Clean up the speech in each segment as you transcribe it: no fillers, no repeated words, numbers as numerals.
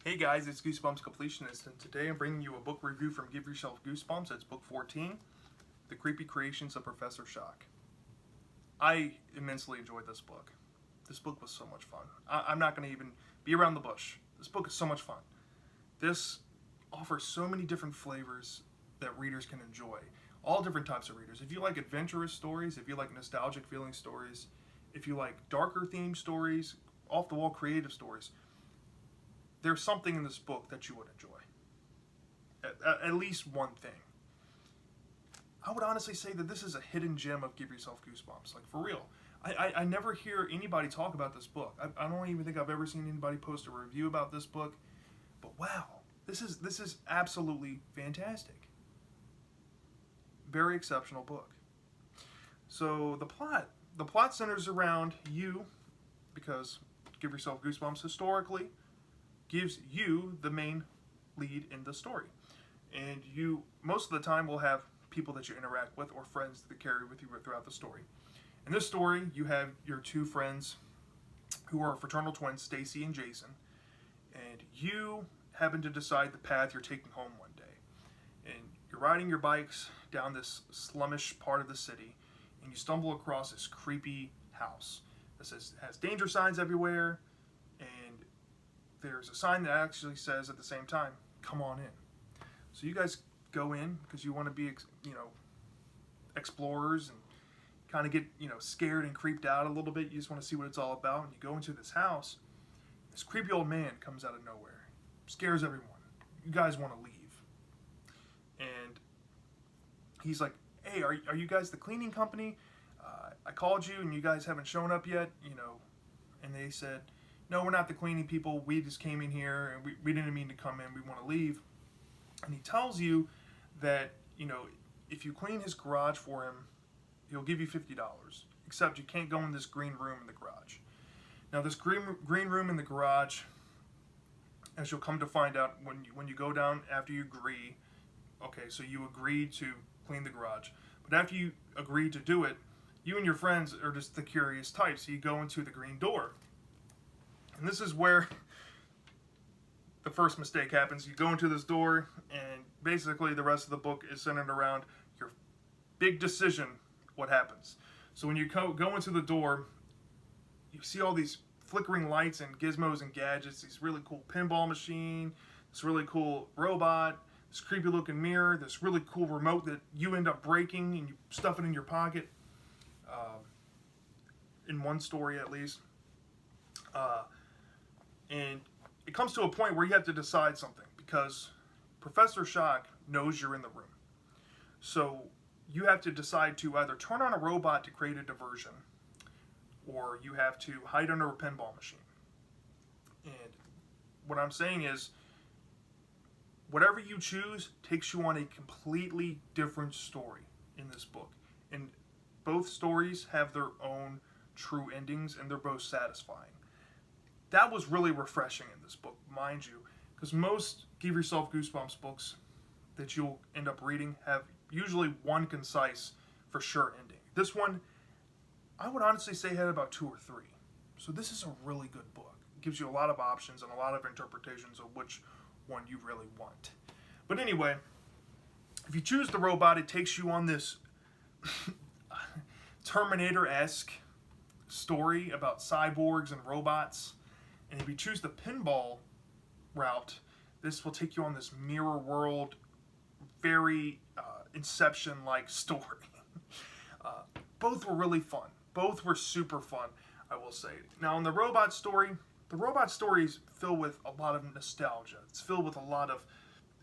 Hey guys, it's Goosebumps Completionist, and today I'm bringing you a book review from Give Yourself Goosebumps. It's book 14, The Creepy Creations of Professor Shock. I immensely enjoyed this book. This book was so much fun. I'm not going to even be around the bush. This book is so much fun. This offers so many different flavors that readers can enjoy. All different types of readers. If you like adventurous stories, if you like nostalgic feeling stories, if you like darker themed stories, off-the-wall creative stories, there's something in this book that you would enjoy. At least one thing. I would honestly say that this is a hidden gem of Give Yourself Goosebumps. Like, for real. I never hear anybody talk about this book. I don't even think I've ever seen anybody post a review about this book. But wow, this is absolutely fantastic. Very exceptional book. So the plot centers around you, because Give Yourself Goosebumps historically gives you the main lead in the story. And you, most of the time, will have people that you interact with or friends that carry with you throughout the story. In this story, you have your two friends who are fraternal twins, Stacy and Jason, and you happen to decide the path you're taking home one day. And you're riding your bikes down this slummish part of the city, and you stumble across this creepy house that has danger signs everywhere, and there's a sign that actually says at the same time, "Come on in." So you guys go in because you want to be, explorers and kind of get, scared and creeped out a little bit. You just want to see what it's all about. And you go into this house. This creepy old man comes out of nowhere, scares everyone. You guys want to leave. And he's like, "Hey, are you guys the cleaning company? I called you and you guys haven't shown up yet, And they said, "No, we're not the cleaning people. We just came in here and we didn't mean to come in. We want to leave." And he tells you that, if you clean his garage for him, he'll give you $50. Except you can't go in this green room in the garage. Now, this green room in the garage, as you'll come to find out when you go down after you agree, okay, so you agreed to clean the garage. But after you agree to do it, you and your friends are just the curious types. So you go into the green door. And this is where the first mistake happens. You go into this door, and basically the rest of the book is centered around your big decision, what happens. So when you go into the door, you see all these flickering lights and gizmos and gadgets, these really cool pinball machine, this really cool robot, this creepy looking mirror, this really cool remote that you end up breaking and you stuff it in your pocket, in one story at least. And it comes to a point where you have to decide something, because Professor Shock knows you're in the room. So you have to decide to either turn on a robot to create a diversion, or you have to hide under a pinball machine. And what I'm saying is, whatever you choose takes you on a completely different story in this book. And both stories have their own true endings, and they're both satisfying. That was really refreshing in this book, mind you, because most Give Yourself Goosebumps books that you'll end up reading have usually one concise, for sure ending. This one, I would honestly say, had about 2 or 3. So this is a really good book. It gives you a lot of options and a lot of interpretations of which one you really want. But anyway, if you choose the robot, it takes you on this Terminator-esque story about cyborgs and robots. And if you choose the pinball route, this will take you on this mirror world, very Inception-like story. Both were really fun. Both were super fun, I will say. Now, in the robot story is filled with a lot of nostalgia. It's filled with a lot of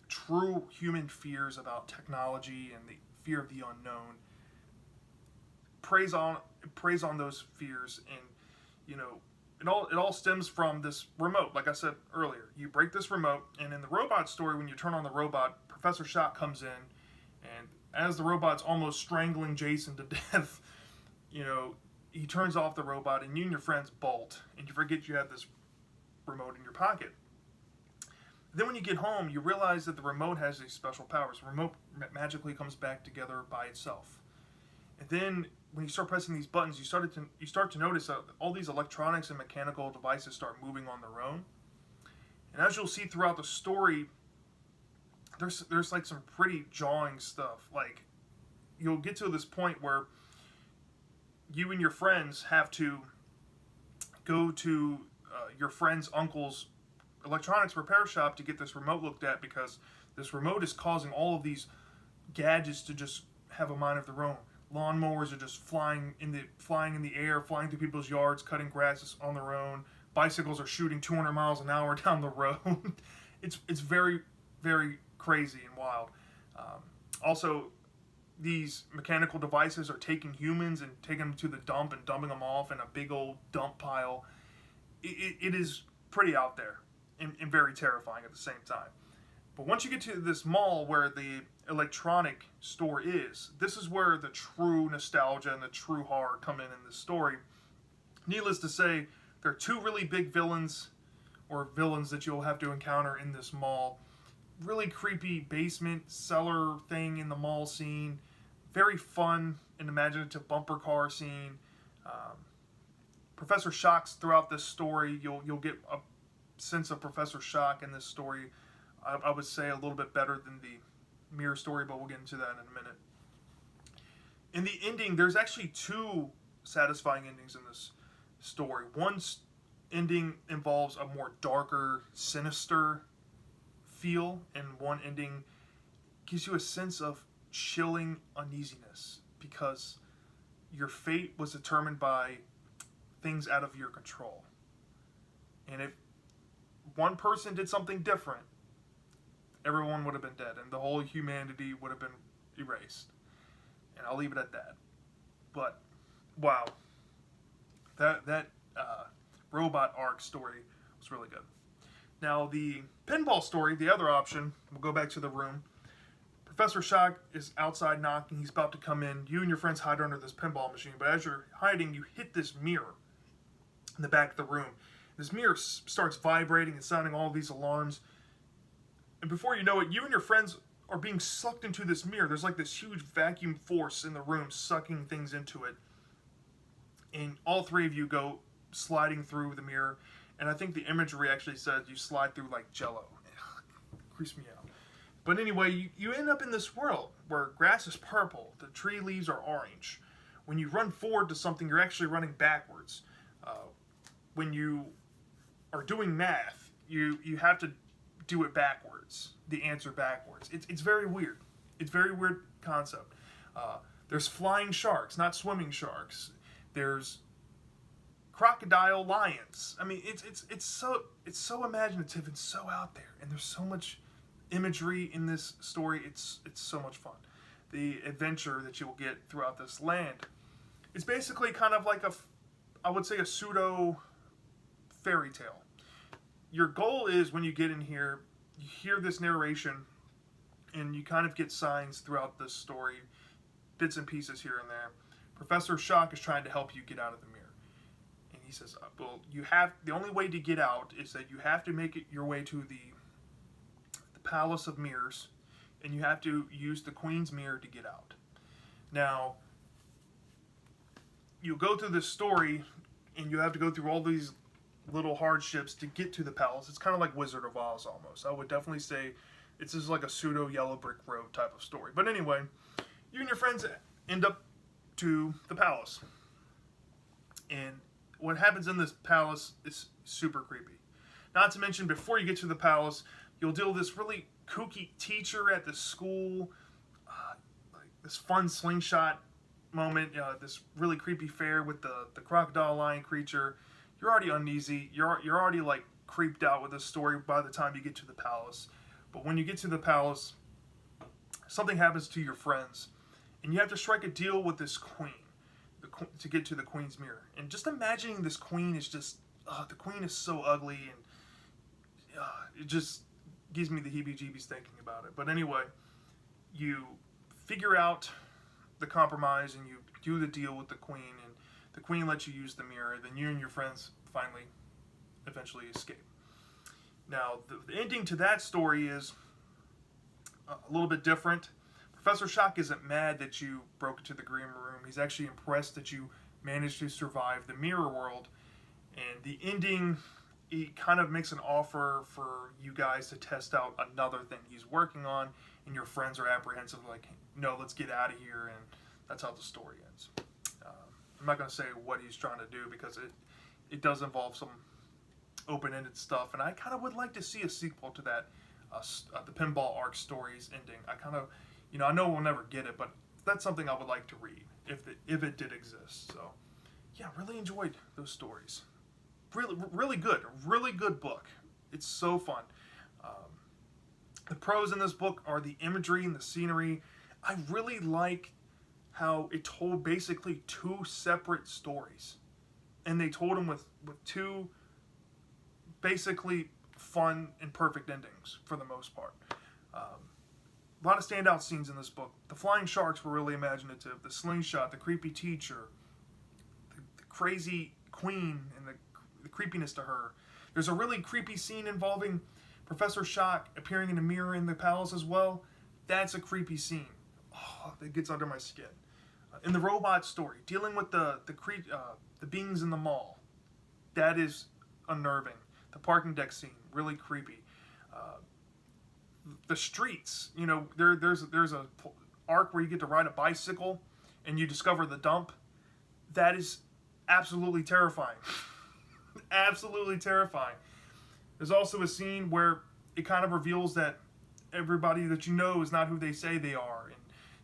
true human fears about technology and the fear of the unknown. Preys on those fears, and it all stems from this remote. Like I said earlier, you break this remote, and in the robot story, when you turn on the robot, Professor Shock comes in, and as the robot's almost strangling Jason to death, he turns off the robot, and you and your friends bolt, and you forget you have this remote in your pocket. Then when you get home, you realize that the remote has these special powers. The remote magically comes back together by itself. And then when you start pressing these buttons, you start to notice that all these electronics and mechanical devices start moving on their own. And as you'll see throughout the story, there's like some pretty jarring stuff. Like, you'll get to this point where you and your friends have to go to your friend's uncle's electronics repair shop to get this remote looked at, because this remote is causing all of these gadgets to just have a mind of their own. Lawnmowers are just flying in the air, flying through people's yards, cutting grass on their own. Bicycles are shooting 200 miles an hour down the road. It's very, very crazy and wild. Also, these mechanical devices are taking humans and taking them to the dump and dumping them off in a big old dump pile. It is pretty out there and very terrifying at the same time. But once you get to this mall where the electronic store is, this is where the true nostalgia and the true horror come in this story. Needless to say, there are two really big villains that you'll have to encounter in this mall. Really creepy basement cellar thing in the mall scene. Very fun and imaginative bumper car scene. Professor Shock's throughout this story. You'll get a sense of Professor Shock in this story. I would say a little bit better than the mirror story, but we'll get into that in a minute. In the ending, there's actually two satisfying endings in this story. One ending involves a more darker, sinister feel, and one ending gives you a sense of chilling uneasiness because your fate was determined by things out of your control. And if one person did something different, everyone would have been dead, and the whole humanity would have been erased. And I'll leave it at that. But, wow. That robot arc story was really good. Now, the pinball story, the other option, we'll go back to the room. Professor Shock is outside knocking. He's about to come in. You and your friends hide under this pinball machine, but as you're hiding, you hit this mirror in the back of the room. This mirror starts vibrating and sounding all these alarms. And before you know it, you and your friends are being sucked into this mirror. There's like this huge vacuum force in the room sucking things into it. And all three of you go sliding through the mirror. And I think the imagery actually says you slide through like jello. It creeps me out. But anyway, you end up in this world where grass is purple, the tree leaves are orange. When you run forward to something, you're actually running backwards. When you are doing math, you have to do it backwards, the answer backwards. It's very weird. It's a very weird concept. There's flying sharks, not swimming sharks. There's crocodile lions. I mean, it's so imaginative and so out there, and there's so much imagery in this story. It's so much fun. The adventure that you will get throughout this land is basically kind of like I would say a pseudo fairy tale. Your goal is, when you get in here, you hear this narration, and you kind of get signs throughout this story, bits and pieces here and there. Professor Shock is trying to help you get out of the mirror. And he says, well, the only way to get out is that you have to make it your way to the Palace of Mirrors, and you have to use the Queen's Mirror to get out. Now, you go through this story, and you have to go through all these little hardships to get to the palace. It's kind of like Wizard of Oz almost. I would definitely say it's just like a pseudo Yellow Brick Road type of story. But anyway, you and your friends end up to the palace. And what happens in this palace is super creepy. Not to mention, before you get to the palace, you'll deal with this really kooky teacher at the school, like this fun slingshot moment, this really creepy fair with the crocodile lion creature. You're already uneasy. You're already like creeped out with this story by the time you get to the palace. But when you get to the palace, something happens to your friends, and you have to strike a deal with this queen to get to the Queen's Mirror. And just imagining this queen is just, the queen is so ugly, and it just gives me the heebie-jeebies thinking about it. But anyway, you figure out the compromise, and you do the deal with the queen, and the queen lets you use the mirror. Then you and your friends finally, eventually escape. Now, the ending to that story is a little bit different. Professor Shock isn't mad that you broke into the green room. He's actually impressed that you managed to survive the mirror world. And the ending he kind of makes an offer for you guys to test out another thing he's working on, and your friends are apprehensive, like, no, let's get out of here, and that's how the story ends. I'm not going to say what he's trying to do because it does involve some open-ended stuff, and I kind of would like to see a sequel to that, the Pinball Arc stories ending. I kind of, I know we'll never get it, but that's something I would like to read if it did exist. So, yeah, really enjoyed those stories. Really good. A really good book. It's so fun. The pros in this book are the imagery and the scenery. I really like how it told basically two separate stories. And they told them with two basically fun and perfect endings for the most part. A lot of standout scenes in this book. The flying sharks were really imaginative. The slingshot, the creepy teacher, the crazy queen, and the creepiness to her. There's a really creepy scene involving Professor Shock appearing in a mirror in the palace as well. That's a creepy scene. Oh, that gets under my skin. In the robot story, dealing with the beings in the mall, that is unnerving. The parking deck scene, really creepy. The streets, there's a arc where you get to ride a bicycle and you discover the dump. That is absolutely terrifying. Absolutely terrifying. There's also a scene where it kind of reveals that everybody that you know is not who they say they are,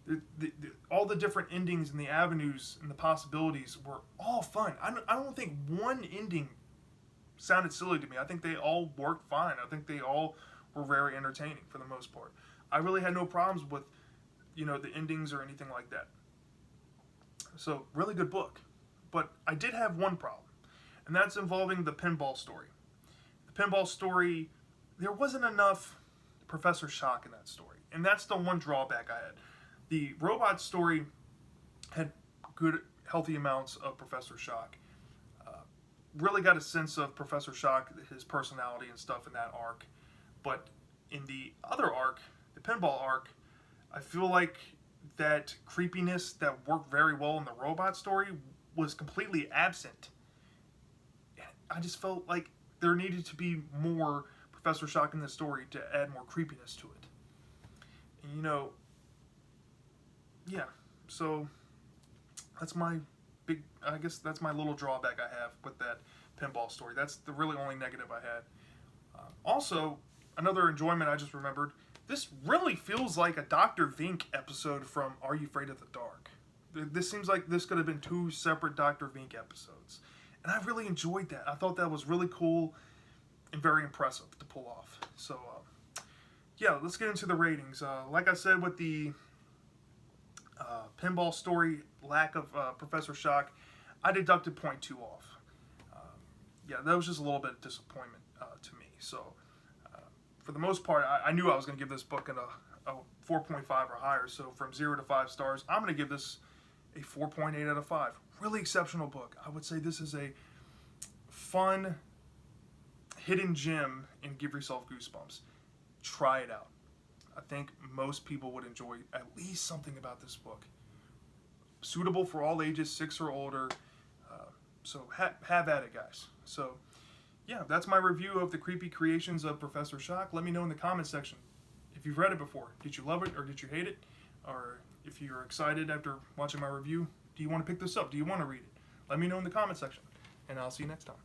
and all the different endings and the avenues and the possibilities were all fun. I don't think one ending sounded silly to me. I think they all worked fine. I think they all were very entertaining for the most part. I really had no problems with, the endings or anything like that. So, really good book. But I did have one problem, and that's involving the pinball story. The pinball story, there wasn't enough Professor Shock in that story, and that's the one drawback I had. The robot story had good, healthy amounts of Professor Shock. Really got a sense of Professor Shock, his personality and stuff in that arc. But in the other arc, the pinball arc, I feel like that creepiness that worked very well in the robot story was completely absent. I just felt like there needed to be more Professor Shock in the story to add more creepiness to it. And, yeah, so that's my that's my little drawback I have with that pinball story. That's the really only negative I had. Also, another enjoyment I just remembered, this really feels like a Dr. Vink episode from Are You Afraid of the Dark? This seems like this could have been two separate Dr. Vink episodes. And I really enjoyed that. I thought that was really cool and very impressive to pull off. So, yeah, let's get into the ratings. Like I said with the pinball story, lack of Professor Shock, I deducted 0.2 off. Yeah, that was just a little bit of disappointment to me. So, for the most part, I knew I was going to give this book a 4.5 or higher. So, from 0 to 5 stars, I'm going to give this a 4.8 out of 5. Really exceptional book. I would say this is a fun, hidden gem in Give Yourself Goosebumps. Try it out. I think most people would enjoy at least something about this book. Suitable for all ages, 6 or older. So have at it, guys. So, yeah, that's my review of the creepy creations of Professor Shock. Let me know in the comment section if you've read it before. Did you love it or did you hate it? Or if you're excited after watching my review, do you want to pick this up? Do you want to read it? Let me know in the comment section, and I'll see you next time.